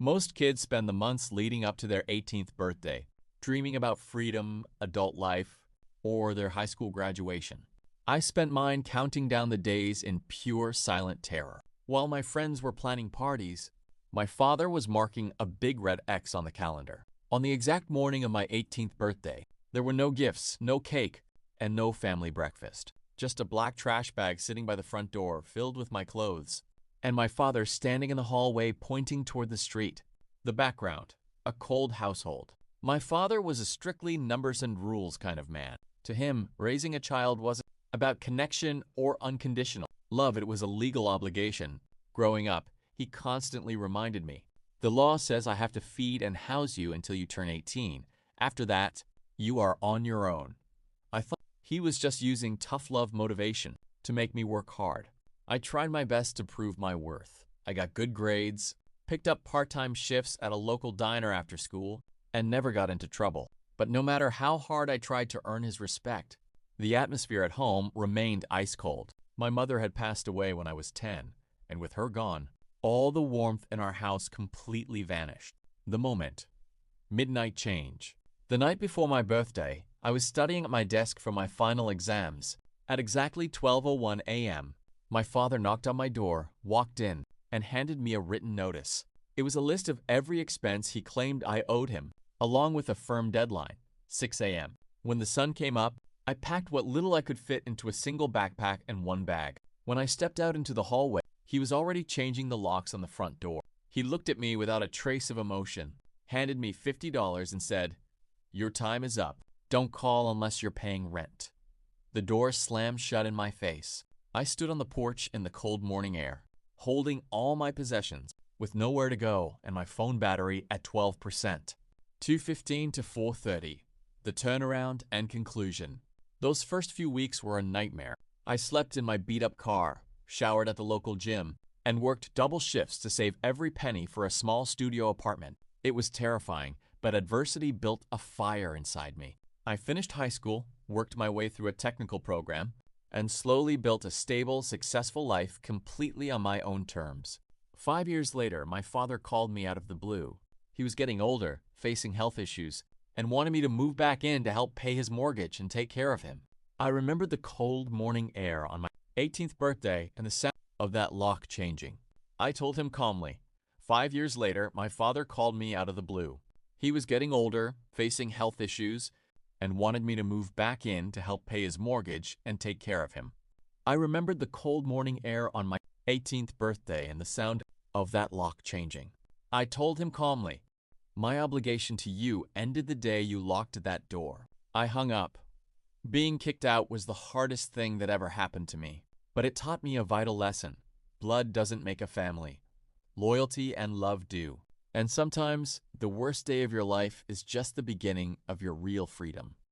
Most kids spend the months leading up to their 18th birthday, dreaming about freedom, adult life, or their high school graduation. I spent mine counting down the days in pure silent terror. While my friends were planning parties, my father was marking a big red X on the calendar. On the exact morning of my 18th birthday, there were no gifts, no cake, and no family breakfast. Just a black trash bag sitting by the front door filled with my clothes, and my father standing in the hallway pointing toward the street. The background: a cold household. My father was a strictly numbers and rules kind of man. To him, raising a child wasn't about connection or unconditional love. It was a legal obligation. Growing up, he constantly reminded me, the law says I have to feed and house you until you turn 18. After that, you are on your own. I thought he was just using tough love motivation to make me work hard. I tried my best to prove my worth. I got good grades, picked up part-time shifts at a local diner after school, and never got into trouble. But no matter how hard I tried to earn his respect, the atmosphere at home remained ice cold. My mother had passed away when I was 10, and with her gone, all the warmth in our house completely vanished. The moment. Midnight change. The night before my birthday, I was studying at my desk for my final exams. At exactly 12:01 a.m., my father knocked on my door, walked in, and handed me a written notice. It was a list of every expense he claimed I owed him, along with a firm deadline, 6 a.m. When the sun came up, I packed what little I could fit into a single backpack and one bag. When I stepped out into the hallway, he was already changing the locks on the front door. He looked at me without a trace of emotion, handed me $50 and said, "Your time is up. Don't call unless you're paying rent." The door slammed shut in my face. I stood on the porch in the cold morning air, holding all my possessions, with nowhere to go and my phone battery at 12%. 2:15 to 4:30. The turnaround and conclusion. Those first few weeks were a nightmare. I slept in my beat-up car, showered at the local gym, and worked double shifts to save every penny for a small studio apartment. It was terrifying, but adversity built a fire inside me. I finished high school, worked my way through a technical program, and slowly built a stable, successful life completely on my own terms. 5 years later, my father called me out of the blue. He was getting older, facing health issues, and wanted me to move back in to help pay his mortgage and take care of him. I remembered the cold morning air on my 18th birthday and the sound of that lock changing. I told him calmly. 5 years later, my father called me out of the blue. He was getting older, facing health issues, and wanted me to move back in to help pay his mortgage and take care of him. I remembered the cold morning air on my 18th birthday and the sound of that lock changing. I told him calmly, my obligation to you ended the day you locked that door. I hung up. Being kicked out was the hardest thing that ever happened to me, but it taught me a vital lesson. Blood doesn't make a family. Loyalty and love do. And sometimes, the worst day of your life is just the beginning of your real freedom.